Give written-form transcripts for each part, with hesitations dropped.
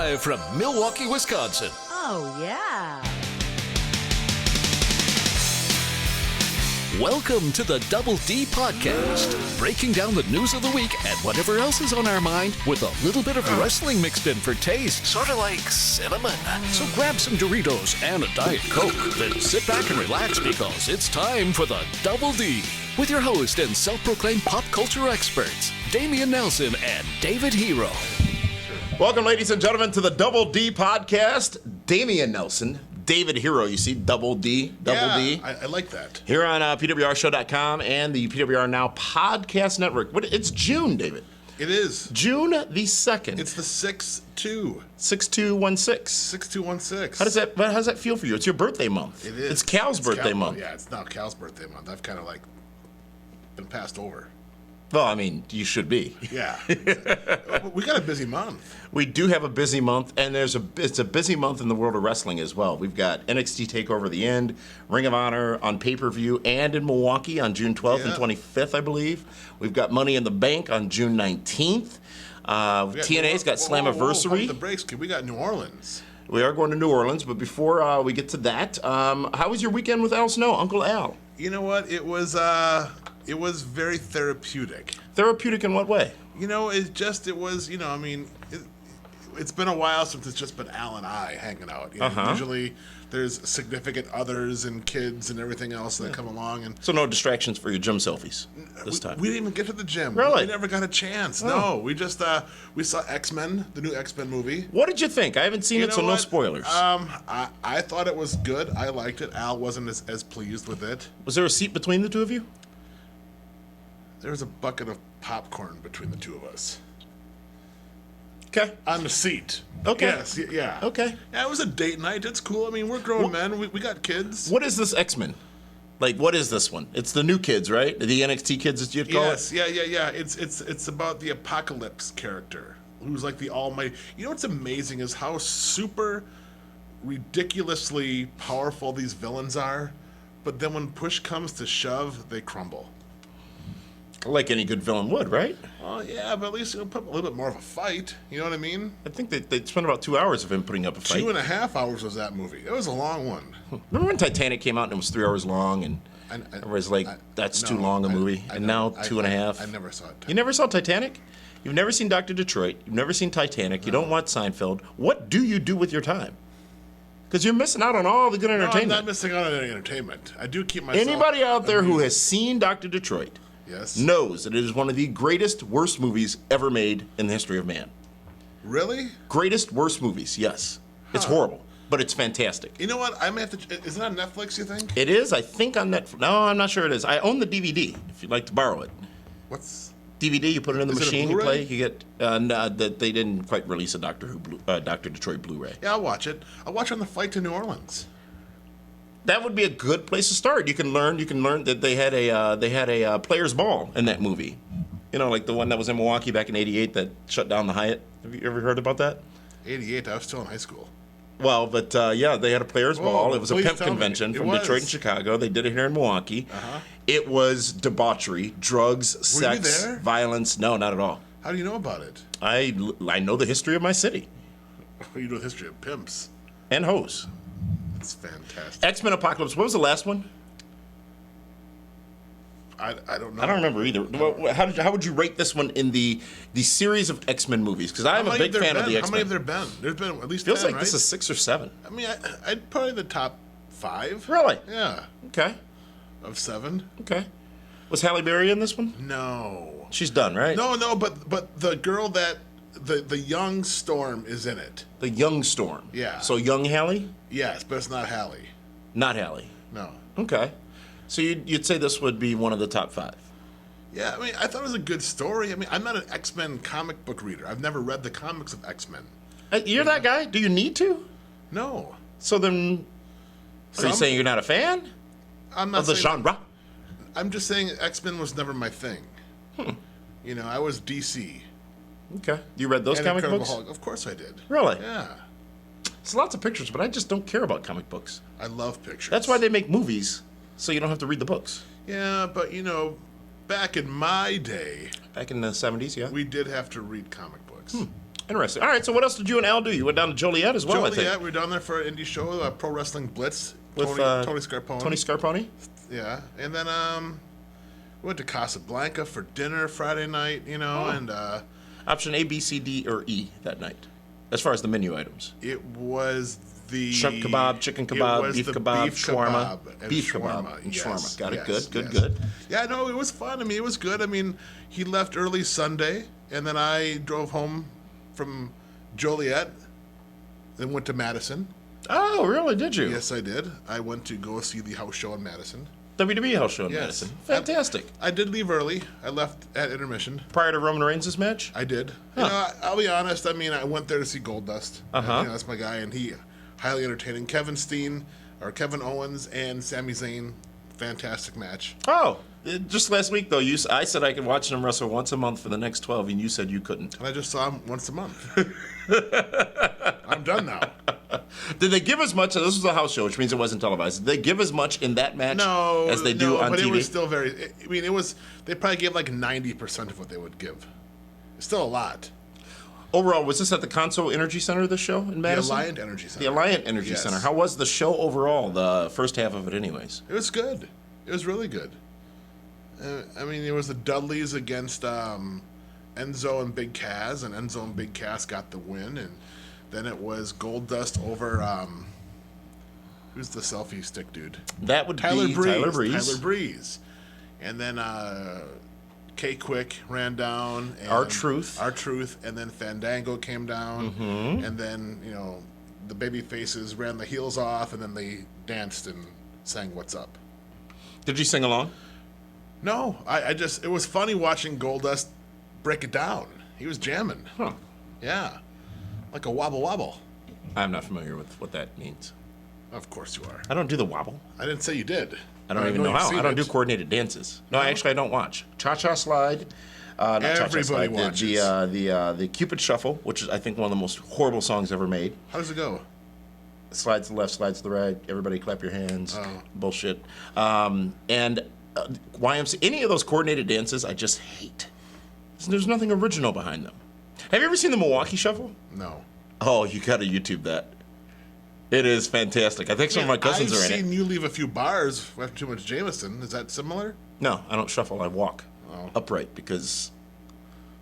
Live from Milwaukee, Wisconsin. Oh, yeah. Welcome to the Double D Podcast, breaking down the news of the week and whatever else is on our mind with a little bit of wrestling mixed in for taste, sort of like cinnamon. So grab some Doritos and a Diet Coke, then sit back and relax because it's time for the Double D with your host and self-proclaimed pop culture experts, Damian Nelson and David Hero. Welcome, ladies and gentlemen, to the Double D Podcast. Damian Nelson, David Hero, you see, Double D, Double D. I like that. Here on PWRshow.com and the PWR Now Podcast Network. It's June, David. It is. June the 2nd. It's the 6-2. 6216. 6216. How does that feel for you? It's your birthday month. It is. It's Cal's birthday month. Yeah, it's now Cal's birthday month. I've kind of like been passed over. Well, I mean, you should be. Yeah. We got a busy month. We do have a busy month, and it's a busy month in the world of wrestling as well. We've got NXT TakeOver The End, Ring of Honor on pay-per-view and in Milwaukee on June 12th and 25th, I believe. We've got Money in the Bank on June 19th. TNA's got Slammiversary. The breaks, we got New Orleans. We are going to New Orleans, but before we get to that, how was your weekend with Al Snow, Uncle Al? You know what? It was very therapeutic. Therapeutic in what way? It's been a while since it's just been Al and I hanging out. Usually there's significant others and kids and everything else that come along. And so no distractions for your gym selfies this time? We didn't even get to the gym. Really? We never got a chance. Oh. No, we just we saw X-Men, the new X-Men movie. What did you think? I haven't seen it, so no spoilers. I thought it was good. I liked it. Al wasn't as pleased with it. Was there a seat between the two of you? There was a bucket of popcorn between the two of us. Okay. On the seat. Okay. Yes, yeah. Okay. Yeah, it was a date night. It's cool. I mean, we're grown men. We got kids. What is this X-Men? Like, what is this one? It's the new kids, right? The NXT kids, as you'd call it? Yes, yeah. It's about the Apocalypse character, who's like the almighty. You know what's amazing is how super ridiculously powerful these villains are, but then when push comes to shove, they crumble. Like any good villain would, right? Oh, yeah, but at least put a little bit more of a fight. You know what I mean? I think they spent about 2 hours of him putting up a fight. 2.5 hours was that movie. It was a long one. Remember when Titanic came out and it was 3 hours long and everybody's like, that's too long a movie. And now 2.5. I never saw it. You never saw Titanic? You've never seen Dr. Detroit. You've never seen Titanic. You don't watch Seinfeld. What do you do with your time? Because you're missing out on all the good entertainment. I'm not missing out on any entertainment. I do keep myself... Anybody out there who has seen Dr. Detroit... Yes. knows that it is one of the greatest, worst movies ever made in the history of man. Really? Greatest, worst movies, yes. It's horrible, but it's fantastic. You know what? I may have to... Is it on Netflix, you think? It is, I think, on Netflix. No, I'm not sure it is. I own the DVD, if you'd like to borrow it. What's... DVD, you put it in the Is it a machine, you Blu-ray? play, you get... no, they didn't quite release a Dr. Detroit Blu-ray. Yeah, I'll watch it. I'll watch on the flight to New Orleans. That would be a good place to start. You can learn that they had a players' ball in that movie. You know, like the one that was in Milwaukee back in '88 that shut down the Hyatt. Have you ever heard about that? 88, I was still in high school. Well, but yeah, they had a players' ball. It was a please pimp tell me. convention It from was. Detroit and Chicago. They did it here in Milwaukee. Uh-huh. It was debauchery, drugs, Were you sex, there? violence. No, not at all. How do you know about it? I know the history of my city You know the history of pimps. and hoes. It's fantastic. X-Men Apocalypse. What was the last one? I don't know. I don't remember either. Well, how would you rate this one in the series of X-Men movies? Because I'm a big fan of the X-Men. How many have there been? There's been at least Feels 10, like right? this is 6 or 7. I mean, I'd put it in the top 5. Really? Yeah. Okay. Of 7. Okay. Was Halle Berry in this one? No. She's done, right? No, but the girl that the young Storm is in it. The young Storm. Yeah. So young Halle? Yes, but it's not Halle. Not Halle. No. Okay. So you'd say this would be one of the top 5. Yeah, I mean, I thought it was a good story. I mean, I'm not an X-Men comic book reader. I've never read the comics of X-Men. You're that guy? Do you need to? No. So then, are you saying you're not a fan I'm not of the saying genre? I'm just saying X-Men was never my thing. You know, I was DC. Okay. You read those And comic Incredible books? Hulk. Of course I did. Really? Yeah. It's lots of pictures, but I just don't care about comic books. I love pictures. That's why they make movies, so you don't have to read the books. Yeah, but you know, back in my day, Back in the 70s, yeah? we did have to read comic books. Interesting. All right, so what else did you and Al do? You went down to Joliet as well, I think. Joliet, we were down there for an indie show, Pro Wrestling Blitz. With Tony Scarpone. Tony Scarpone? Yeah. And then we went to Casablanca for dinner Friday night, and... Option A, B, C, D, or E that night, as far as the menu items. It was the... Shrimp kebab, chicken kebab, beef kebab, shawarma. Beef kebab and yes, shawarma. Got it. yes, Good. Yeah, no, it was fun. I mean, it was good. I mean, he left early Sunday, and then I drove home from Joliet, then went to Madison. Oh, really? Did you? Yes, I did. I went to go see the house show in Madison. WWE house show in Yes. Madison. Fantastic. I did leave early. I left at intermission. Prior to Roman Reigns' match? I did. Huh. I'll be honest. I mean, I went there to see Goldust. Uh-huh. That's my guy, and he highly entertaining. Kevin Owens, and Sami Zayn, fantastic match. Oh, just last week, though, I said I could watch them wrestle once a month for the next 12, and you said you couldn't. And I just saw him once a month. I'm done now. Did they give as much? This was a house show, which means it wasn't televised. Did they give as much in that match as they do on but TV? It was still very. I mean, They probably gave like 90% of what they would give. It's still a lot. Overall, was this at the Conso Energy Center, this show in Madison? The Alliant Energy Center. The Alliant Energy Yes. Center. How was the show overall, the first half of it anyways? It was good. It was really good. I mean, it was the Dudleys against Enzo and Big Cass, and Enzo and Big Cass got the win, and then it was Goldust over who's the selfie stick dude? That would be Tyler Breeze. Tyler Breeze. And then K-Quick ran down. And R-Truth. And then Fandango came down. Mm-hmm. And then, the baby faces ran the heels off, and then they danced and sang What's Up. Did you sing along? No, it was funny watching Goldust break it down. He was jamming. Huh. Yeah. Like a wobble wobble. I'm not familiar with what that means. Of course you are. I don't do the wobble. I didn't say you did. I don't even know how. I don't do coordinated dances. No, actually, I don't watch. Cha-cha slide. Not cha-cha slide. Watches. The Cupid Shuffle, which is, I think, one of the most horrible songs ever made. How does it go? Slides to the left, slides to the right. Everybody clap your hands. Oh. Bullshit. And YMCA, any of those coordinated dances, I just hate. There's nothing original behind them. Have you ever seen the Milwaukee Shuffle? No. Oh, you got to YouTube that. It is fantastic. I think some of my cousins are in it. I've seen you leave a few bars after too much Jameson. Is that similar? No, I don't shuffle. I walk upright because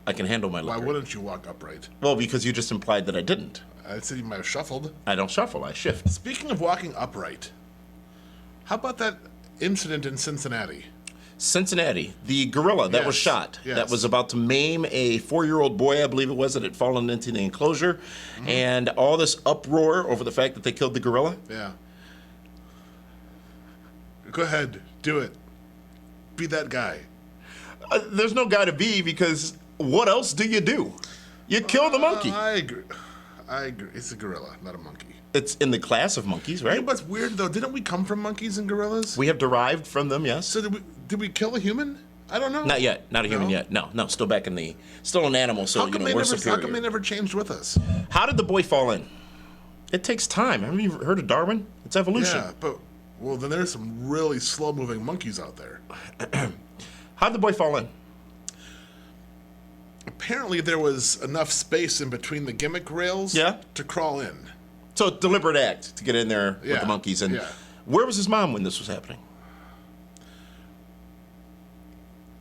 I can handle my liquor. Why wouldn't you walk upright? Well, because you just implied that I didn't. I said you might have shuffled. I don't shuffle. I shift. Speaking of walking upright, how about that incident in Cincinnati? Cincinnati, the gorilla that was shot, that was about to maim a 4-year-old boy, I believe it was, that had fallen into the enclosure, and all this uproar over the fact that they killed the gorilla. Yeah. Go ahead, do it. Be that guy. There's no guy to be, because what else do? You kill the monkey. I agree. It's a gorilla, not a monkey. It's in the class of monkeys, right? You know what's weird, though? Didn't we come from monkeys and gorillas? We have derived from them, yes. So did we kill a human? I don't know. Not yet. Not a human yet. No. Still still an animal, so we're superior. How come they never changed with us? How did the boy fall in? It takes time. Haven't you heard of Darwin? It's evolution. Yeah, but, then there's some really slow-moving monkeys out there. How did the boy fall in? Apparently there was enough space in between the gimmick rails to crawl in. So deliberate act to get in there with the monkeys. And where was his mom when this was happening?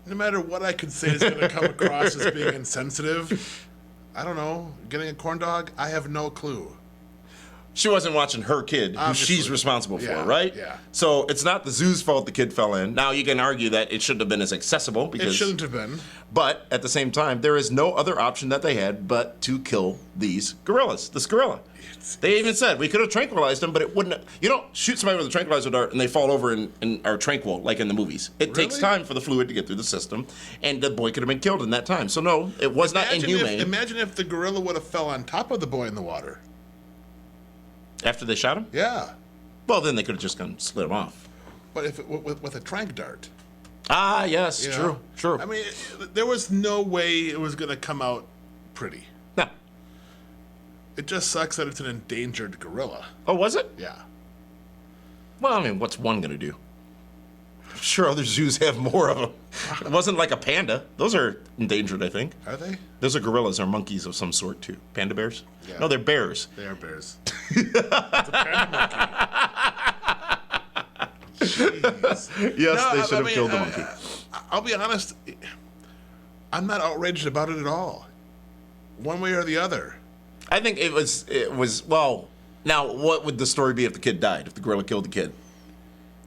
No matter what I could say is going to come across as being insensitive, I don't know, getting a corn dog, I have no clue. She wasn't watching her kid, who she's responsible for, right? Yeah. So it's not the zoo's fault the kid fell in. Now you can argue that it shouldn't have been as accessible because it shouldn't have been. But at the same time, there is no other option that they had but to kill these gorillas. This gorilla. They even said we could have tranquilized them, but it wouldn't. You don't shoot somebody with a tranquilizer dart and they fall over and are tranquil like in the movies. It takes time for the fluid to get through the system, and the boy could have been killed in that time. So no, it was not inhumane. Imagine if the gorilla would have fell on top of the boy in the water. After they shot him? Yeah. Well, then they could have just gone slid him off. But if with a tranq dart. Ah, yes, true. I mean, there was no way it was going to come out pretty. No. It just sucks that it's an endangered gorilla. Oh, was it? Yeah. Well, I mean, what's one going to do? sure other zoos have more of them. It wasn't like a panda. Those are endangered, I think. Are they? Those are gorillas or monkeys of some sort, too. Panda bears? Yeah. No, they're bears. They are bears. It's a panda monkey. Jeez. Yes, they should have killed the monkey. I'll be honest. I'm not outraged about it at all. One way or the other. I think it was, well, now, what would the story be if the kid died, if the gorilla killed the kid?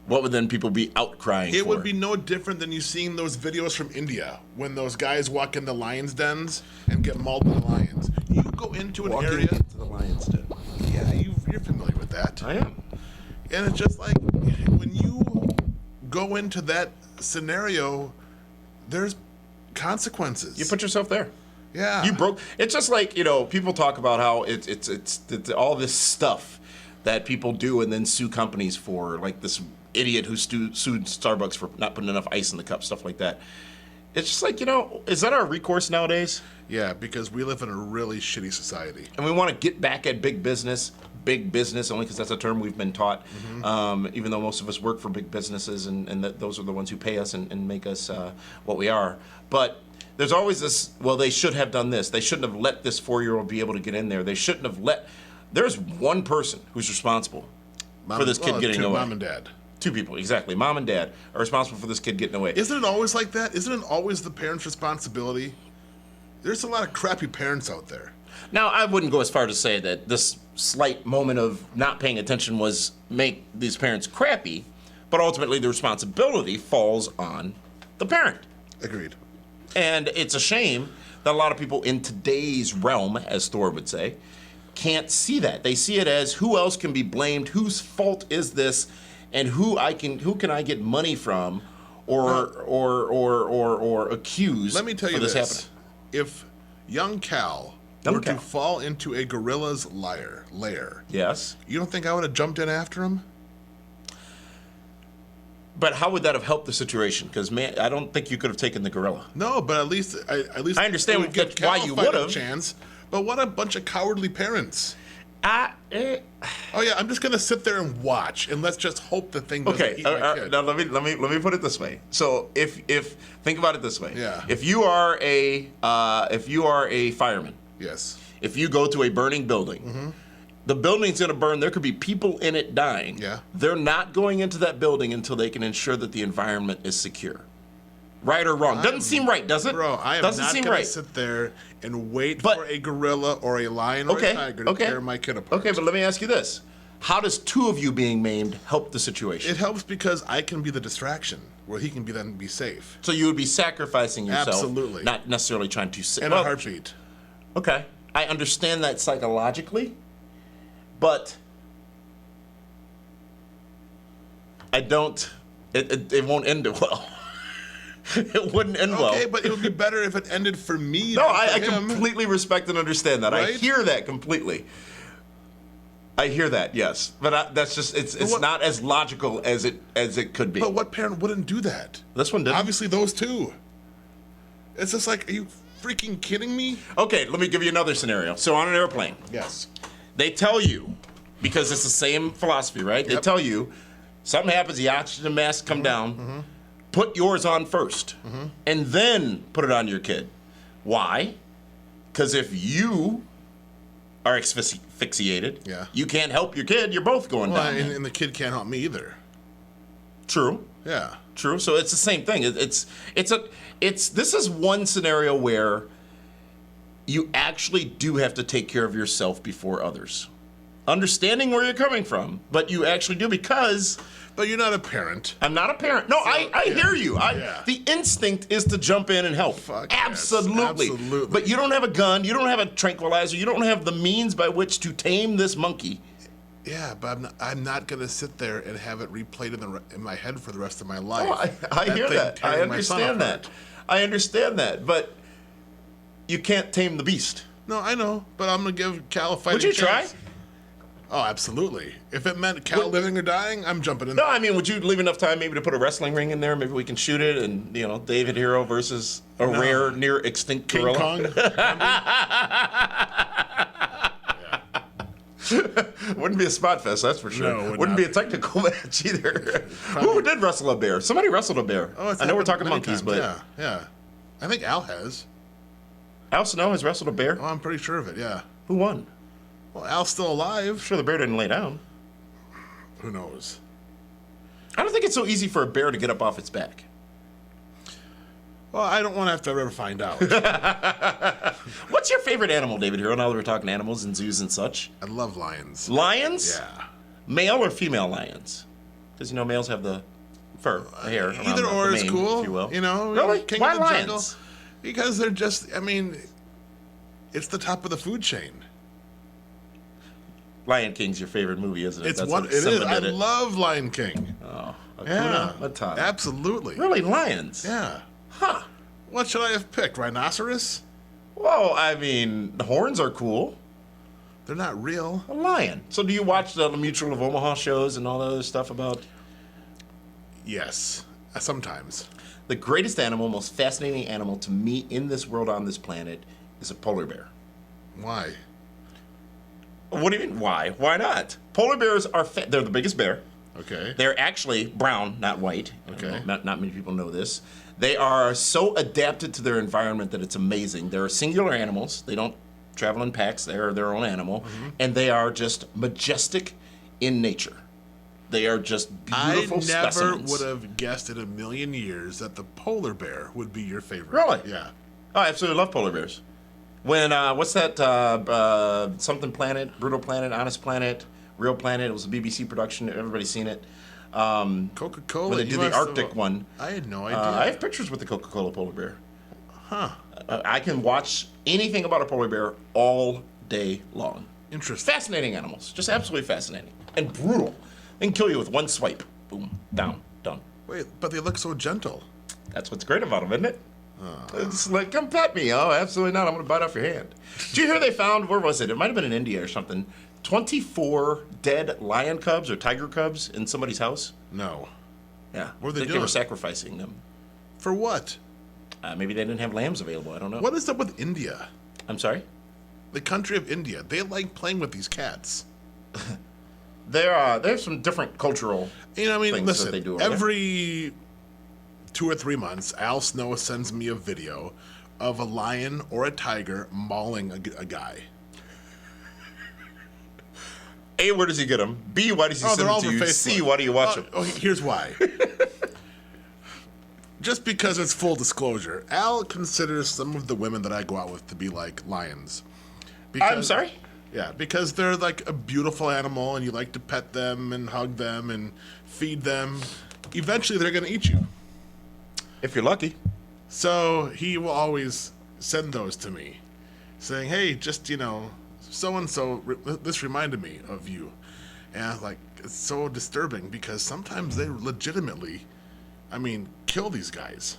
What would then people be outcrying for? It would be no different than you seeing those videos from India when those guys walk into lions' dens and get mauled by lions. You go into an area. Into the lion's den. Yeah, you're familiar with that. I am. And it's just like when you go into that scenario, there's consequences. You put yourself there. Yeah. You broke. It's just like, people talk about how it's all this stuff that people do and then sue companies for, like this idiot who sued Starbucks for not putting enough ice in the cup, stuff like that. It's just like, is that our recourse nowadays? Yeah, because we live in a really shitty society. And we want to get back at big business only because that's a term we've been taught, even though most of us work for big businesses and those are the ones who pay us and make us what we are. But there's always this, well, they should have done this. They shouldn't have let this 4-year-old be able to get in there. They shouldn't have let... There's one person who's responsible for this kid getting away. Mom and dad. Two people, exactly. Mom and dad are responsible for this kid getting away. Isn't it always like that? Isn't it always the parent's responsibility? There's a lot of crappy parents out there. Now, I wouldn't go as far to say that this slight moment of not paying attention was make these parents crappy, but ultimately the responsibility falls on the parent. Agreed. And it's a shame that a lot of people in today's realm, as Thor would say, can't see that. They see it as who else can be blamed, whose fault is this, and who can I get money from or accuse. Let me tell you this this. happening. If young Cal were to fall into a gorilla's lair, Yes. you don't think I would have jumped in after him? But how would that have helped the situation? Because, man, I don't think you could have taken the gorilla. No, but at least I understand it would give why Cal you a fighting would've. chance. But what a bunch of cowardly parents. Oh, yeah, I'm just gonna sit there and watch, and let's just hope the thing doesn't eat my kid. Now let me put it this way. So if think about it this way. Yeah. If you are a fireman, Yes. if you go to a burning building, the building's going to burn. There could be people in it dying. Yeah. They're not going into that building until they can ensure that the environment is secure. Right or wrong? Doesn't seem right, does it? Bro, I am Doesn't not seem gonna right. sit there and wait for a gorilla or a lion or a tiger to tear my kid apart. Okay, but let me ask you this. How does two of you being maimed help the situation? It helps because I can be the distraction, where he can be safe. So you would be sacrificing yourself. Absolutely. Not necessarily trying to save. And a heartbeat. Okay. I understand that psychologically, but I don't, it won't end well. It wouldn't end well. Okay, but it would be better if it ended for me. No, than I for him. completely respect and understand that. Right? I hear that completely. I hear that, yes, but that's just it's not as logical as it could be. But what parent wouldn't do that? This one didn't. Obviously, those two. It's just like, are you freaking kidding me? Okay, let me give you another scenario. So on an airplane, Yes. they tell you, because it's the same philosophy, right? They Yep. tell you, something happens, the oxygen mask come down, put yours on first, and then put it on your kid. Why? Because if you are asphyxiated, you can't help your kid, you're both going Well, down. and the kid can't help me either. True. Yeah. True. So it's the same thing. This is one scenario where you actually do have to take care of yourself before others. Understanding where you're coming from, but you actually do because. But you're not a parent. I'm not a parent. No, I hear you. The instinct is to jump in and help. Fuck yes. Absolutely. Absolutely. But you don't have a gun. You don't have a tranquilizer. You don't have the means by which to tame this monkey. Yeah, but I'm not going to sit there and have it replayed in my head for the rest of my life. Oh, I hear that. I understand that. I understand that. But you can't tame the beast. No, I know. But I'm going to give Cal a fighting chance. Would you try? Oh, absolutely. If it meant Cal living or dying, I'm jumping in. No, I mean, would you leave enough time maybe to put a wrestling ring in there? Maybe we can shoot it and, David Hero versus a rare, near extinct King gorilla. Kong. Wouldn't be a spot fest, that's for sure. No, it would Wouldn't not be a technical match either. Who did wrestle a bear? Somebody wrestled a bear. Oh, it's I know we're happened talking many monkeys, times. but Yeah. I think Al has. Al Snow has wrestled a bear. Oh, I'm pretty sure of it, yeah. Who won? Well, Al's still alive. I'm sure the bear didn't lay down. Who knows? I don't think it's so easy for a bear to get up off its back. Well, I don't want to have to ever find out. What's your favorite animal, David Hero, now that we're talking animals and zoos and such? I love lions. Lions? Yeah. Male or female lions? Because, males have the fur, the hair. around Either or the is mane, cool. if you will. Really? King Why of the lions? jungle. Because they're just, it's the top of the food chain. Lion King's your favorite movie, isn't it? It what is. Simba I did it. love Lion King. Oh, Yeah. Hakuna Matata. Absolutely. Really, lions? Yeah. Huh. What should I have picked? Rhinoceros? Well, the horns are cool. They're not real. A lion. So do you watch the Mutual of Omaha shows and all that other stuff about? Yes. Sometimes. The greatest animal, most fascinating animal to me in this world on this planet is a polar bear. Why? What do you mean, why? Why not? Polar bears are they're the biggest bear. Okay. They're actually brown, not white. Okay. Not many people know this. They are so adapted to their environment that it's amazing. They're singular animals. They don't travel in packs. They're their own animal. Mm-hmm. And they are just majestic in nature. They are just beautiful I never specimens. would have guessed in a million years that the polar bear would be your favorite. Really? Yeah. Oh, I absolutely love polar bears. When, what's that, something planet, Brutal Planet, Honest Planet, Real Planet, it was a BBC production, everybody's seen it. Coca-Cola. When they do the Arctic one. I had no idea. I have pictures with the Coca-Cola polar bear. Huh. I can watch anything about a polar bear all day long. Interesting. Fascinating animals, just absolutely fascinating. And brutal. They can kill you with one swipe. Boom, down, done. Wait, but they look so gentle. That's what's great about them, isn't it? It's like, come pet me. Oh, absolutely not. I'm going to bite off your hand. Did you hear they found, where was it? It might have been in India or something. 24 dead lion cubs or tiger cubs in somebody's house. No. Yeah. What are they I think they doing? were sacrificing them. For what? Maybe they didn't have lambs available. I don't know. What is up with India? I'm sorry? The country of India. They like playing with these cats. There's some different cultural things listen, that they do over there. every 2 or 3 months, Al Snow sends me a video of a lion or a tiger mauling a guy. A, where does he get them? B, why does he send they're all them to over you? Facebook. C, why do you watch them? Here's why. Just because it's full disclosure, Al considers some of the women that I go out with to be like lions. I'm sorry? Yeah, because they're like a beautiful animal and you like to pet them and hug them and feed them. Eventually they're going to eat you. If you're lucky. So he will always send those to me, saying, hey, just, so-and-so, this reminded me of you. And I was like, it's so disturbing because sometimes they legitimately, kill these guys.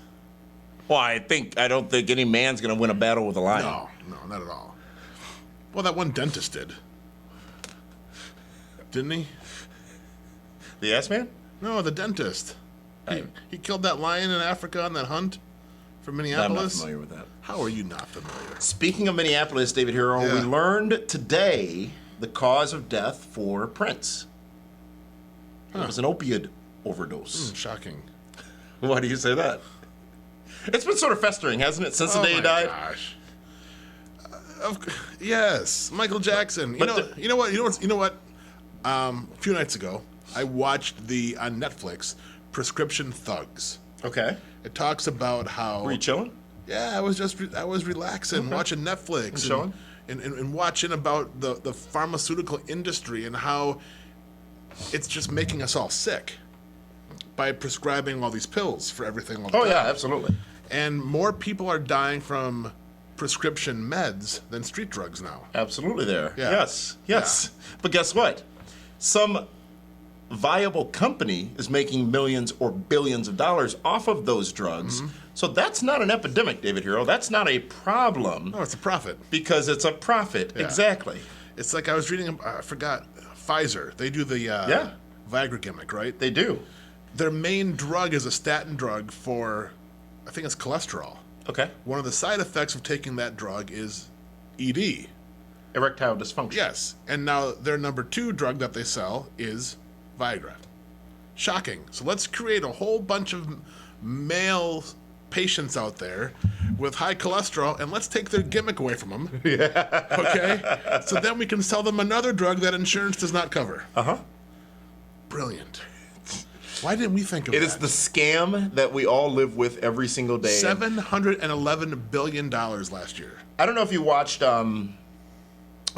Well, I don't think any man's going to win a battle with a lion. No, not at all. Well, that one dentist did. Didn't he? The ass man? No, the dentist. He killed that lion in Africa on that hunt from Minneapolis. I'm not familiar with that. How are you not familiar? Speaking of Minneapolis, David Hero, Yeah. we learned today the cause of death for Prince. It was an opiate overdose. Shocking. Why do you say that? It's been sort of festering, hasn't it, since the day he died? Gosh. Yes, Michael Jackson. You know what? A few nights ago, I watched on Netflix, Prescription Thugs. Okay. It talks about how. Were you chilling? Yeah, I was relaxing, watching Netflix chilling? and watching about the pharmaceutical industry and how it's just making us all sick by prescribing all these pills for everything all the Oh, time. yeah, absolutely. And more people are dying from prescription meds than street drugs now. Absolutely there. Yeah. Yes. But guess what? Some viable company is making millions or billions of dollars off of those drugs. So that's not an epidemic, David Hero. That's not a problem. No, it's a profit. Because it's a profit. Yeah. Exactly. It's like I was reading, I forgot, Pfizer. They do the Viagra gimmick, right? They do. Their main drug is a statin drug for, I think it's cholesterol. Okay. One of the side effects of taking that drug is ED. Erectile dysfunction. Yes, and now their number 2 drug that they sell is Viagra. Shocking. So let's create a whole bunch of male patients out there with high cholesterol, and let's take their gimmick away from them. Yeah. Okay? So then we can sell them another drug that insurance does not cover. Uh-huh. Brilliant. Why didn't we think of that? It is the scam that we all live with every single day. $711 billion last year. I don't know if you watched, I'm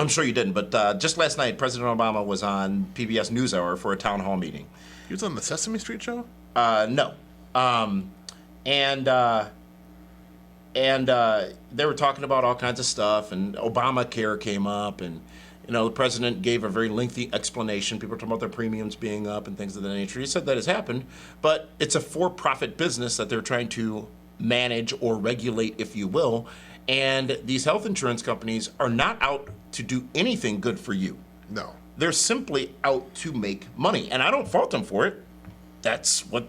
sure you didn't, but just last night, President Obama was on PBS NewsHour for a town hall meeting. He was on the Sesame Street show? No. And they were talking about all kinds of stuff, and Obamacare came up, and the president gave a very lengthy explanation. People were talking about their premiums being up and things of that nature. He said that has happened, but it's a for-profit business that they're trying to manage or regulate, if you will, and these health insurance companies are not out to do anything good for you. No. They're simply out to make money, and I don't fault them for it. That's what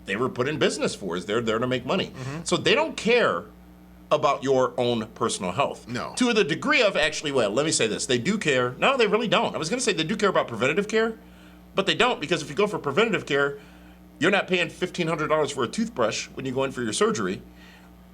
they were put in business for, is they're there to make money. Mm-hmm. So they don't care about your own personal health. No. To the degree of, actually, well, let me say this. They do care. No, they really don't. I was going to say they do care about preventative care, but they don't, because if you go for preventative care, you're not paying $1,500 for a toothbrush when you go in for your surgery.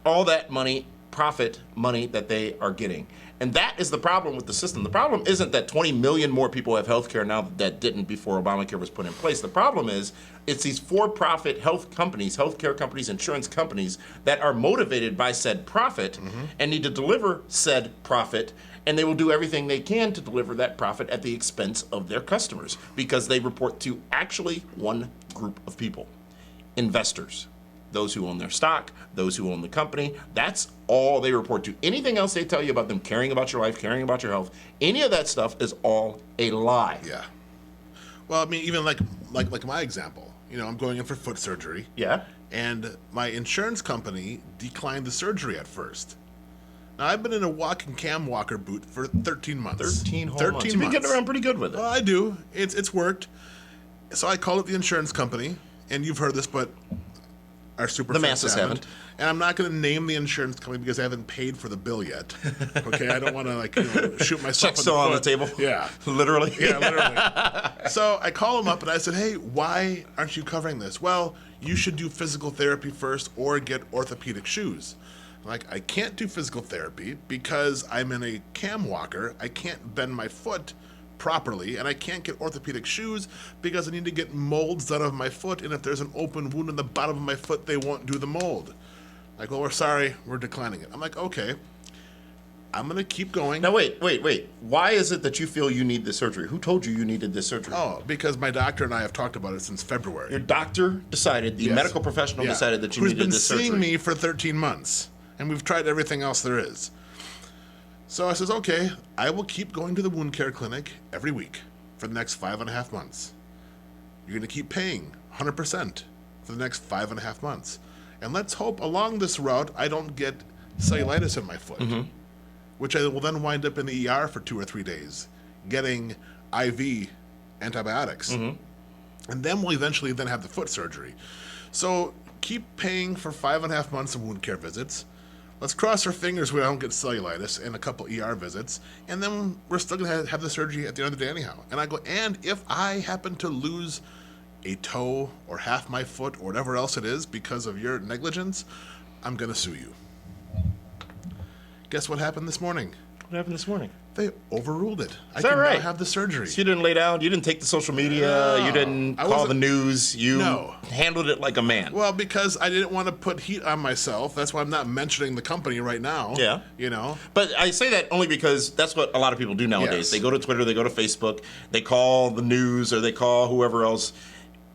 All that money, profit money that they are getting. And that is the problem with the system. The problem isn't that 20 million more people have health care now that didn't before Obamacare was put in place. The problem is it's these for-profit health companies, healthcare companies, insurance companies that are motivated by said profit and need to deliver said profit, and they will do everything they can to deliver that profit at the expense of their customers because they report to actually one group of people: investors. Those who own their stock, those who own the company, that's all they report to. Anything else they tell you about them caring about your life, caring about your health, any of that stuff is all a lie. Yeah. Well, I mean, even like my example, I'm going in for foot surgery. Yeah. And my insurance company declined the surgery at first. Now, I've been in a walking cam walker boot for 13 months. 13 whole months. You've been getting around pretty good with it. Well, I do. It's worked. So I called up the insurance company, and you've heard this, but our super the fans masses haven't. And I'm not going to name the insurance company because I haven't paid for the bill yet. Okay, I don't want to shoot myself. Check still on the table. Yeah, literally. Yeah, literally. So I call them up and I said, "Hey, why aren't you covering this?" "Well, you should do physical therapy first or get orthopedic shoes." I'm like, I can't do physical therapy because I'm in a cam walker. I can't bend my foot properly, and I can't get orthopedic shoes because I need to get molds out of my foot, and if there's an open wound in the bottom of my foot, they won't do the mold. Like, well, we're sorry, we're declining it. I'm like, okay, I'm going to keep going. Now, wait. Why is it that you feel you need this surgery? Who told you needed this surgery? Oh, because my doctor and I have talked about it since February. Your doctor decided, the medical professional decided that you needed this surgery. Who's been seeing me for 13 months, and we've tried everything else there is. So I says, okay, I will keep going to the wound care clinic every week for the next 5.5 months. You're going to keep paying 100% for the next 5.5 months. And let's hope along this route I don't get cellulitis in my foot, which I will then wind up in the ER for 2 or 3 days, getting IV antibiotics. And then we'll eventually then have the foot surgery. So keep paying for 5.5 months of wound care visits. Let's cross our fingers we don't get cellulitis and a couple ER visits, and then we're still going to have the surgery at the end of the day anyhow. And I go, and if I happen to lose a toe or half my foot or whatever else it is because of your negligence, I'm going to sue you. Guess what happened this morning? What happened this morning? They overruled it. I that can right? now have the surgery. So you didn't lay down, you didn't take the social media, you didn't call the news, you handled it like a man. Well, because I didn't want to put heat on myself. That's why I'm not mentioning the company right now. Yeah. But I say that only because that's what a lot of people do nowadays. Yes. They go to Twitter, they go to Facebook, they call the news or they call whoever else,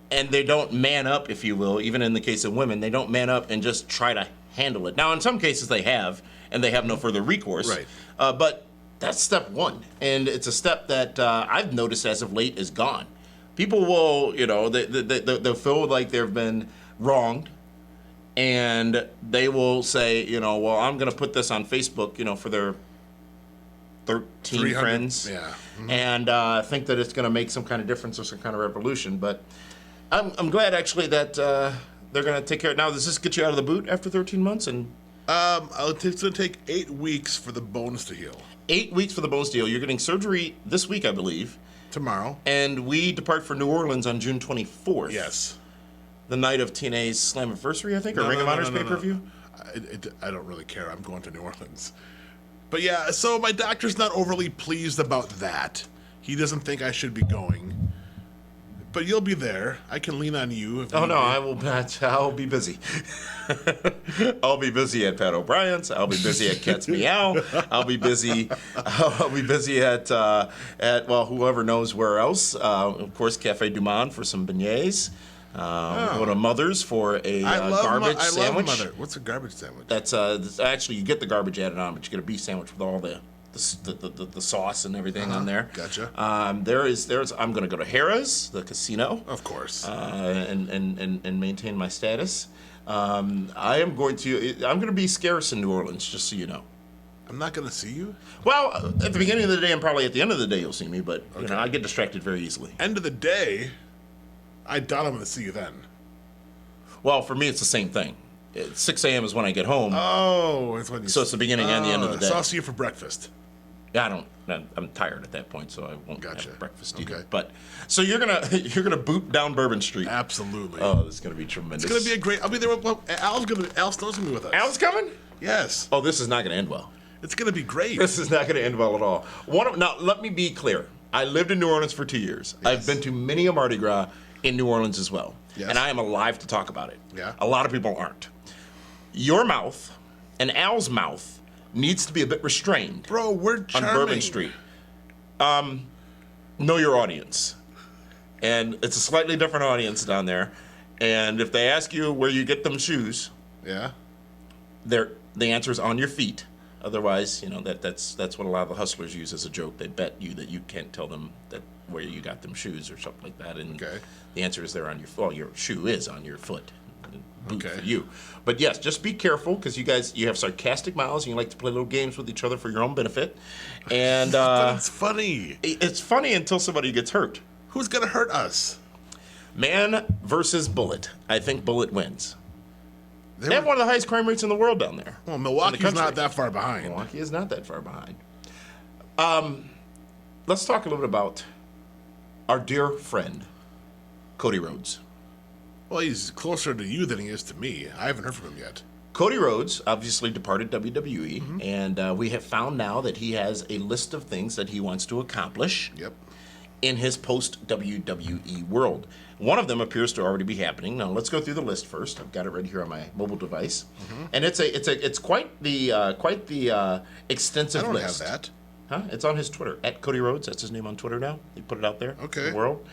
and they don't man up, if you will, even in the case of women, they don't man up and just try to handle it. Now, in some cases they have, and they have no further recourse. Right. But that's step one, and it's a step that I've noticed as of late is gone. People will, they'll feel like they've been wronged, and they will say, well, I'm going to put this on Facebook, for their 13 friends, and think that it's going to make some kind of difference or some kind of revolution. But I'm glad actually that they're going to take care of it. Now, does this get you out of the boot after 13 months? And It's going to take 8 weeks for the bones to heal. 8 weeks for the bones to heal. You're getting surgery this week, I believe. Tomorrow. And we depart for New Orleans on June 24th. Yes. The night of TNA's Slammiversary, I think, or Ring of Honor's pay-per-view. I don't really care. I'm going to New Orleans. But yeah, so my doctor's not overly pleased about that. He doesn't think I should be going. But you'll be there. I can lean on you. If I will not. I'll be busy. I'll be busy at Pat O'Brien's. I'll be busy at Cat's Meow. I'll be busy. At whoever knows where else. Of course, Cafe Du Monde for some beignets. Go to Mother's for a garbage sandwich. Love Mother. What's a garbage sandwich? That's actually you get the garbage added on, but you get a beef sandwich with all the sauce and everything on there. Gotcha. I'm going to go to Harrah's, the casino, of course, and maintain my status. I'm going to be scarce in New Orleans, just so you know. I'm not going to see you. Well, at the beginning of the day and probably at the end of the day you'll see me, but okay. I get distracted very easily. End of the day, I doubt I'm going to see you then. Well, for me it's the same thing. 6 a.m. is when I get home. Oh, it's when you. So it's the beginning and the end of the day. So I'll see you for breakfast. Yeah, I'm tired at that point, so I won't have breakfast either. Okay. But so you're gonna boot down Bourbon Street. Absolutely. Oh, this is gonna be tremendous. It's gonna be a great. I'll be there. Al Snow's gonna be with us. Al's coming? Yes. Oh, this is not gonna end well. It's gonna be great. This is not gonna end well at all. Now, let me be clear. I lived in New Orleans for 2 years. Yes. I've been to many a Mardi Gras in New Orleans as well, and I am alive to talk about it. Yeah. A lot of people aren't. Your mouth and Al's mouth needs to be a bit restrained. Bro, we're charming. On Bourbon Street. Know your audience. And it's a slightly different audience down there. And if they ask you where you get them shoes, yeah, the answer is on your feet. Otherwise, that's what a lot of the hustlers use as a joke. They bet you that you can't tell them that where you got them shoes or something like that. And the answer is they're on your foot. Well, your shoe is on your foot. Boot for you. But yes, just be careful because you have sarcastic mouths and you like to play little games with each other for your own benefit. And but it's funny. It's funny until somebody gets hurt. Who's gonna hurt us? Man versus Bullet. I think Bullet wins. They have one of the highest crime rates in the world down there. Well, Milwaukee's not that far behind. Milwaukee is not that far behind. Let's talk a little bit about our dear friend, Cody Rhodes. Well, he's closer to you than he is to me. I haven't heard from him yet. Cody Rhodes obviously departed WWE, and we have found now that he has a list of things that he wants to accomplish in his post-WWE world. One of them appears to already be happening. Now, let's go through the list first. I've got it right here on my mobile device, and it's quite the extensive list. I don't have that. Huh? It's on his Twitter, at Cody Rhodes. That's his name on Twitter now. He put it out there in the world.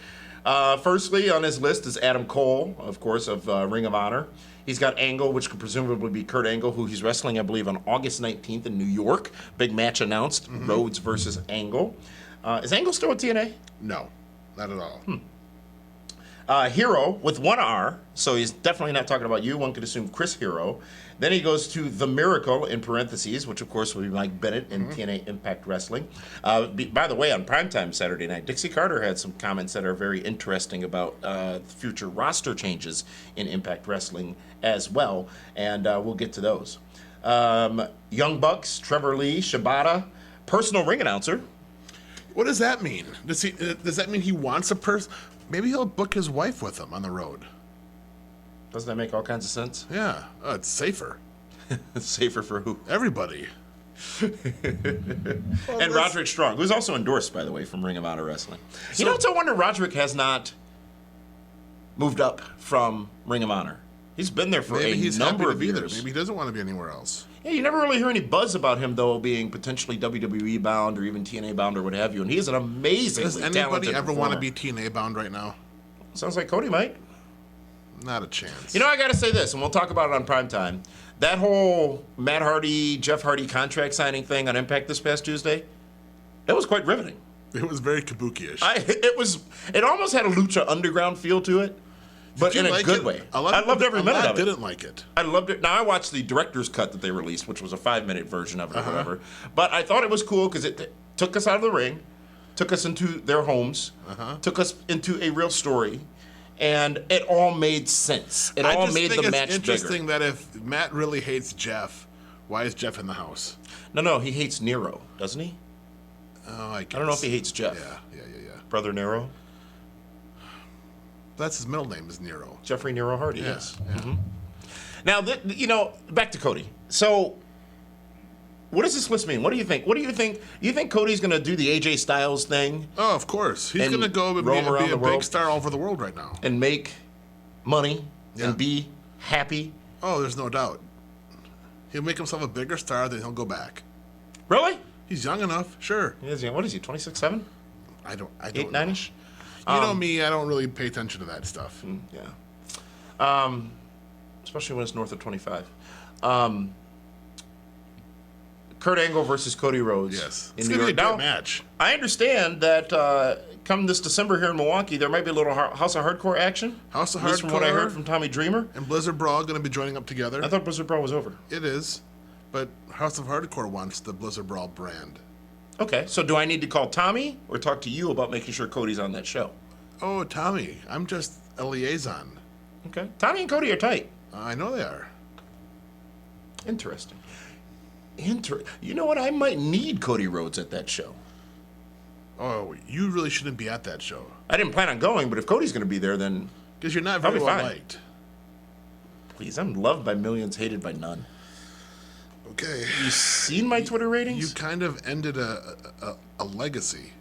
Firstly on his list is Adam Cole, of course, of Ring of Honor. He's got Angle, which could presumably be Kurt Angle, who he's wrestling, I believe, on August 19th in New York. Big match announced, Rhodes versus Angle. Is Angle still with TNA? No, not at all. Hero with one R, so he's definitely not talking about you. One could assume Chris Hero. Then he goes to The Miracle, in parentheses, which of course will be Mike Bennett in TNA Impact Wrestling. By the way, on primetime Saturday night, Dixie Carter had some comments that are very interesting about future roster changes in Impact Wrestling as well, and we'll get to those. Young Bucks, Trevor Lee, Shibata, personal ring announcer. What does that mean? Does that mean he wants a person? Maybe he'll book his wife with him on the road. Doesn't that make all kinds of sense? Yeah, it's safer. Safer for who? Everybody. And Roderick Strong, who's also endorsed, by the way, from Ring of Honor Wrestling. So, it's a wonder Roderick has not moved up from Ring of Honor. He's been there for a number of years. Maybe he doesn't want to be anywhere else. Yeah, you never really hear any buzz about him, though, being potentially WWE bound or even TNA bound or what have you. And he is an amazingly talented performer. Does anybody ever want to be TNA bound right now? Sounds like Cody might. Not a chance. I got to say this, and we'll talk about it on primetime. That whole Matt Hardy, Jeff Hardy contract signing thing on Impact this past Tuesday, it was quite riveting. It was very kabuki-ish. It almost had a Lucha Underground feel to it, but in a good way. I loved every minute of it. I didn't like it. I loved it. Now, I watched the director's cut that they released, which was a 5-minute version of it or whatever. But I thought it was cool because it took us out of the ring, took us into their homes, took us into a real story, and it all made sense. It all made the match bigger. It's interesting that if Matt really hates Jeff, Why is Jeff in the house? No, he hates Nero, doesn't he? Oh, I guess. I don't know if he hates Jeff. Yeah. Brother Nero? That's his middle name is Nero. Jeffrey Nero Hardy, yes. Yeah. Mm-hmm. Now, back to Cody. So, what does this list mean? What do you think? You think Cody's going to do the AJ Styles thing Oh, of course. He's And going to go and roam be around a the big world? star all over the world right now. and make money Yeah. and be happy? Oh, there's no doubt. He'll make himself a bigger star, then he'll go back. Really? He's young enough, sure. What is he, 26-7? I don't 8, know. 9-ish? You know me, I don't really pay attention to that stuff. Yeah. Especially when it's north of 25. Kurt Angle versus Cody Rhodes. Yes. in It's New going to be a York. great match. I understand that come this December here in Milwaukee, there might be a little House of Hardcore action. House of At least from what I Hardcore. heard from Tommy Dreamer. And Blizzard Brawl going to be joining up together. I thought Blizzard Brawl was over. It is. But House of Hardcore wants the Blizzard Brawl brand. Okay, so do I need to call Tommy or talk to you about making sure Cody's on that show? Oh, Tommy, I'm just a liaison. Okay. Tommy and Cody are tight. I know they are. Interesting. You know what? I might need Cody Rhodes at that show. Oh, you really shouldn't be at that show. I didn't plan on going, but if Cody's going to be there, then Because you're not very Probably well fine. liked. please, I'm loved by millions, hated by none. Okay. You seen my Twitter You ratings? kind of ended a legacy.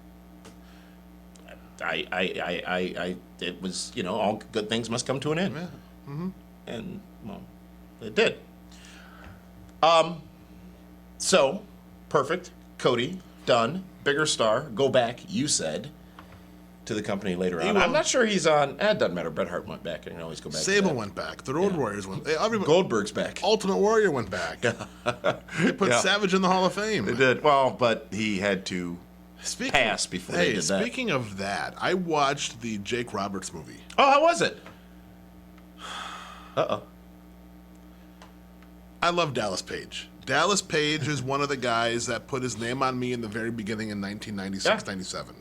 It was, all good things must come to an end. Yeah. And, well, it did. So, perfect. Cody, done. Bigger star. Go back, you said, to the company later on. will. I'm not sure he's on. It doesn't matter. Bret Hart went back. I can always go back. to Sable that. went back. The Road Warriors went. Everybody, Goldberg's back. Ultimate Warrior went back. They put Yeah. Savage in the Hall of Fame. They did. Well, but he had to Speaking, pass before they did that. Speaking of that, I watched the Jake Roberts movie. Oh, how was it? Uh-oh. I love Dallas Page. Dallas Page is one of the guys that put his name on me in the very beginning in 1996, Yeah. 97.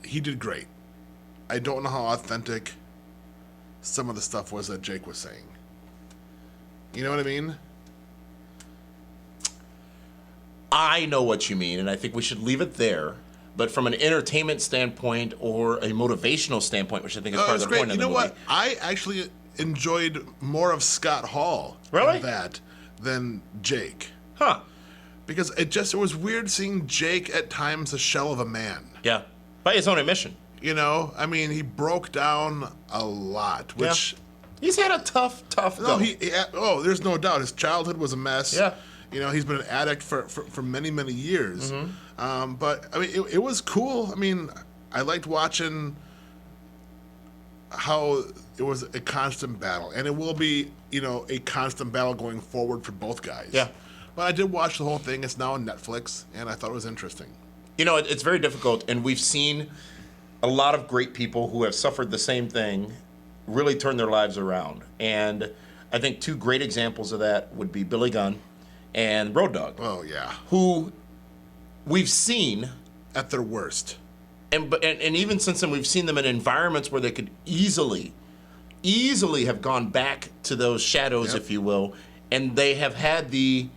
He did great. I don't know how authentic some of the stuff was that Jake was saying. You know what I mean? I know what you mean, and I think we should leave it there. But from an entertainment standpoint or a motivational standpoint, which I think is Oh, part it's of the great. point You of the know movie. what? I actually enjoyed more of Scott Hall Really? in that than Jake. Huh. Because it was weird seeing Jake at times a shell of a man. Yeah. By his own admission. You know, I mean, he broke down a lot, which He's had a tough no, go. there's no doubt. His childhood was a mess. Yeah. You know, he's been an addict for many, many years. Mm-hmm. But I mean, it was cool. I mean, I liked watching how it was a constant battle, and it will be, a constant battle going forward for both guys. Yeah. But I did watch the whole thing. It's now on Netflix, and I thought it was interesting. It's very difficult, and we've seen a lot of great people who have suffered the same thing really turn their lives around. And I think two great examples of that would be Billy Gunn and Road Dogg, Oh yeah, who we've seen, at their worst. and even since then, we've seen them in environments where they could easily have gone back to those shadows, Yep. if you will, and they have had the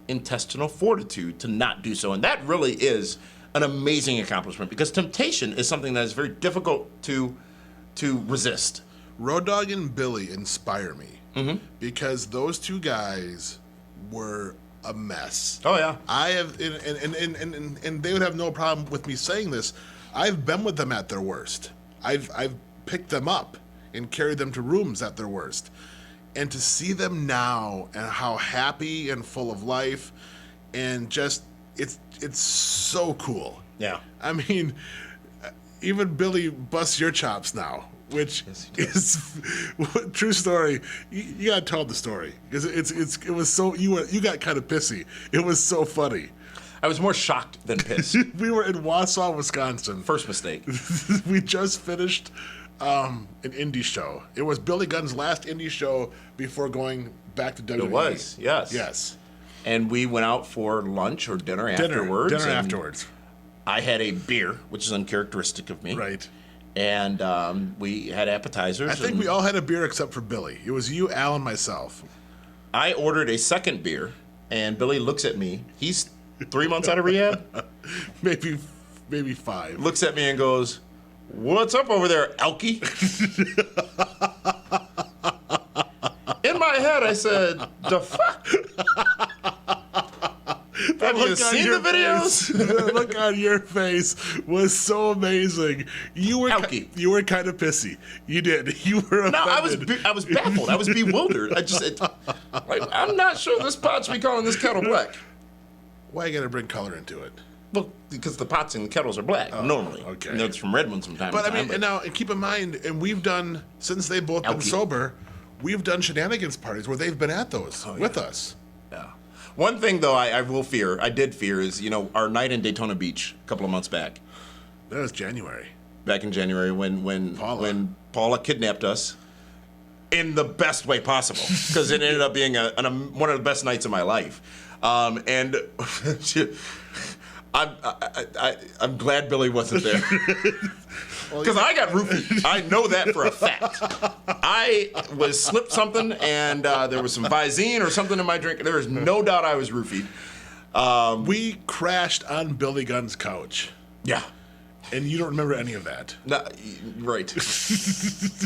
intestinal fortitude to not do so. And that really is an amazing accomplishment, because temptation is something that is very difficult to resist. Road Dogg and Billy inspire me because those two guys were a mess. Oh yeah. I have, and they would have no problem with me saying this. I've been with them at their worst. I've picked them up and carried them to rooms at their worst, and to see them now and how happy and full of life, and just it's so cool. Yeah. I mean, even Billy busts your chops now, which is true story. You gotta tell the story because it was so you got kind of pissy. It was so funny. I was more shocked than pissed. We were in Wausau, Wisconsin. First mistake. We just finished an indie show. It was Billy Gunn's last indie show before going back to WWE. It was, yes. Yes. And we went out for lunch or dinner afterwards. Dinner and afterwards. I had a beer, which is uncharacteristic of me. Right. And we had appetizers. I think and we all had a beer except for Billy. It was you, Al, and myself. I ordered a second beer and Billy looks at me. He's 3 months out of rehab. Maybe 5. Looks at me and goes, "What's up over there, Elkie?" In my head, I said, "The fuck? Have you seen the videos?" The look on your face was so amazing. You were kind of pissy. You did. You were offended. No, I was baffled. I was bewildered. I'm not sure this pot should be calling this kettle black. Why you gotta bring color into it? Well, because the pots and the kettles are black normally. Okay. And it's from Redmond from time to time. But I mean, and keep in mind, and we've done, since they've both been sober, we've done shenanigans parties where they've been at those with us. Yeah. One thing, though, I did fear is, our night in Daytona Beach a couple of months back. That was January. Back in January when Paula kidnapped us in the best way possible, because it ended up being one of the best nights of my life. And I'm glad Billy wasn't there. Because I got roofied. I know that for a fact. I was slipped something, and there was some Visine or something in my drink. There is no doubt I was roofied. We crashed on Billy Gunn's couch. Yeah. And you don't remember any of that. No, right. Because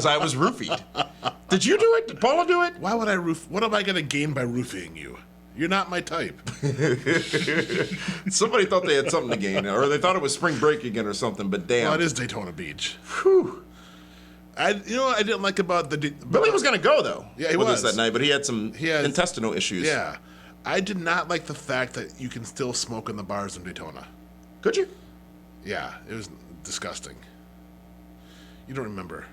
I was roofied. Did you do it? Did Paula do it? Why would I What am I going to gain by roofing you? You're not my type. Somebody thought they had something to gain, or they thought it was spring break again or something, but damn. Well, it is Daytona Beach. Whew. I didn't like about Billy was going to go, though. Yeah, he with was. us that night, but he had some intestinal issues. Yeah. I did not like the fact that you can still smoke in the bars in Daytona. Could you? Yeah, it was disgusting. You don't remember.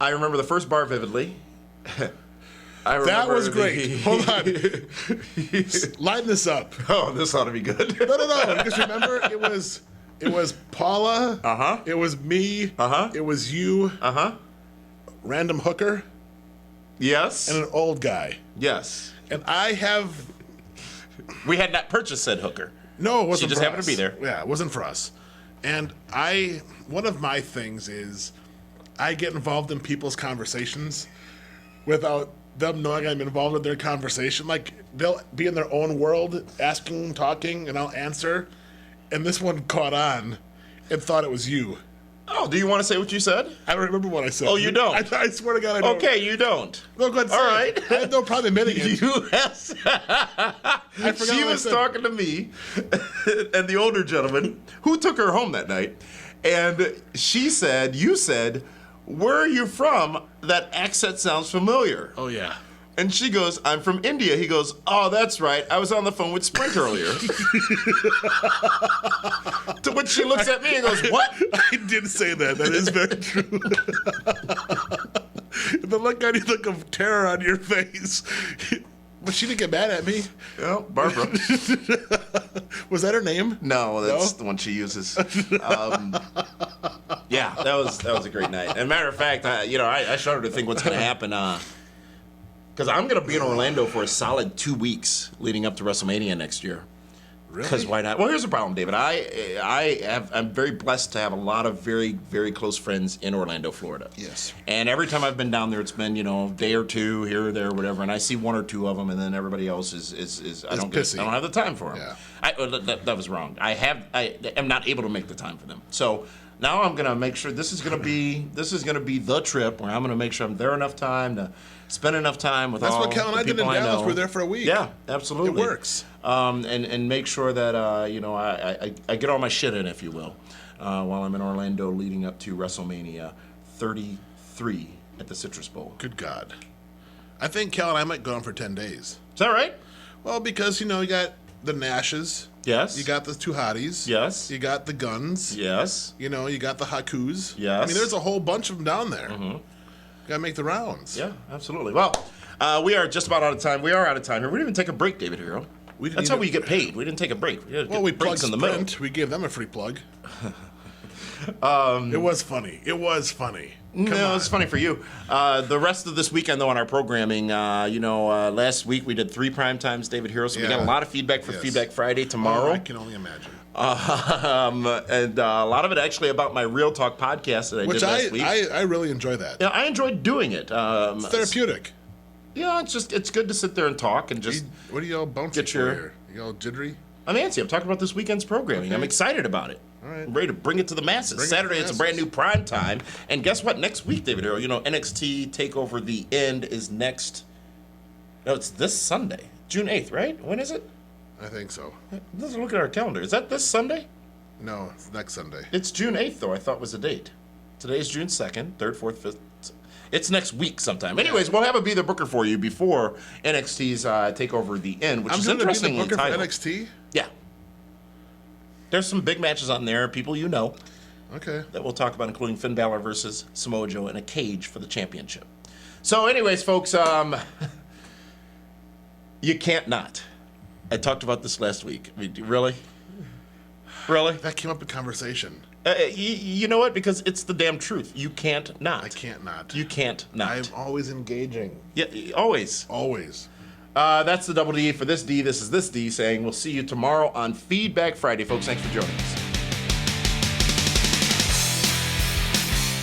I remember the first bar vividly. That was great. Hold on. Line this up. Oh, this ought to be good. No. Because remember, it was Paula. Uh-huh. It was me. Uh-huh. It was you. Uh-huh. Random hooker. Yes. And an old guy. Yes. And we had not purchased said hooker. No, it wasn't. She just happened to be there. Yeah, it wasn't for us. And one of my things is I get involved in people's conversations without them knowing I'm involved in their conversation. Like, they'll be in their own world, talking, and I'll answer. And this one caught on and thought it was you. Oh, do you want to say what you said? I don't remember what I said. Oh, you don't? I swear to God, I don't. Okay, you don't. No, go ahead. All right. I have no problem admitting it. She was talking to me and the older gentleman who took her home that night. And you said, "Where are you from? That accent sounds familiar." Oh, yeah. And she goes, "I'm from India." He goes, "Oh, that's right. I was on the phone with Sprint earlier." To which she looks at me and goes, "What?" I did say that. That is very true. The look of terror on your face. But she didn't get mad at me. Well, Barbara. Was that her name? No, that's the one she uses. Yeah, that was a great night. And matter of fact, I started to think what's going to happen. Because I'm going to be in Orlando for a solid 2 weeks leading up to WrestleMania next year. Really? Because why not? Well, here's the problem, David. I'm very blessed to have a lot of very, very close friends in Orlando, Florida. Yes. And every time I've been down there, it's been, a day or two here or there, whatever. And I see one or two of them, and then everybody else is I don't have the time for them. Yeah. That was wrong. I am not able to make the time for them. So now I'm gonna make sure this is gonna be the trip where I'm gonna make sure I'm there enough time to spend enough time with all the people I know. That's what Cal and I did in Dallas. We're there for a week. Yeah, absolutely. It works. And make sure that I get all my shit in, if you will, while I'm in Orlando leading up to WrestleMania 33 at the Citrus Bowl. Good God. I think Cal and I might go on for 10 days. Is that right? Well, because, you got the Nashes. Yes. You got the two hotties. Yes. You got the guns. Yes. You got the Hakus. Yes. I mean, there's a whole bunch of them down there. Mm-hmm. You got to make the rounds. Yeah, absolutely. Well, we are just about out of time. We are out of time here. We didn't even take a break, David Hero. That's how we get paid. We didn't take a break. We plugged in the Sprint. middle. We gave them a free plug. It was funny. No, it's funny for you. The rest of this weekend, though, on our programming, last week we did 3 prime times, David Hero, so we got a lot of feedback for Feedback Friday tomorrow. I can only imagine. And a lot of it actually about my Real Talk podcast that I did last week. I really enjoy that. Yeah, I enjoyed doing it. It's therapeutic. Yeah, it's good to sit there and talk and just. What are y'all bouncing for here? You all jittery? I'm antsy. I'm talking about this weekend's programming. Okay. I'm excited about it. All right. I'm ready to bring it to the masses. Saturday, it's a brand new prime time. And guess what? Next week, David Arrow, NXT TakeOver The End is next. No, it's this Sunday, June 8th, right? When is it? I think so. Let's look at our calendar. Is that this Sunday? No, it's next Sunday. It's June 8th, though, I thought was the date. Today's June 2nd, 3rd, 4th, 5th. It's next week sometime. Anyways, we'll have a Be the Booker for you before NXT's TakeOver The End, which is interestingly I'm going to be the Booker titled. for NXT? Yeah. There's some big matches on there, people you know, Okay. that we'll talk about, including Finn Balor versus Samoa Joe in a cage for the championship. So anyways, folks, you can't not. I talked about this last week. I mean, really? Really? That came up in conversation. You know what? Because it's the damn truth. You can't not. I can't not. You can't not. I'm always engaging. Yeah, always. Always. That's the double D for this D. This is this D saying we'll see you tomorrow on Feedback Friday. Folks, thanks for joining us.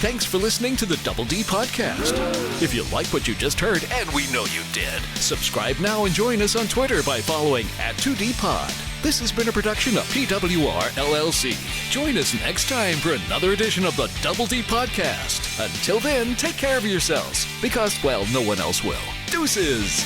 Thanks for listening to the Double D Podcast. If you like what you just heard, and we know you did, subscribe now and join us on Twitter by following @2DPod. This has been a production of PWR LLC. Join us next time for another edition of the Double D Podcast. Until then, take care of yourselves, because, well, no one else will. Deuces!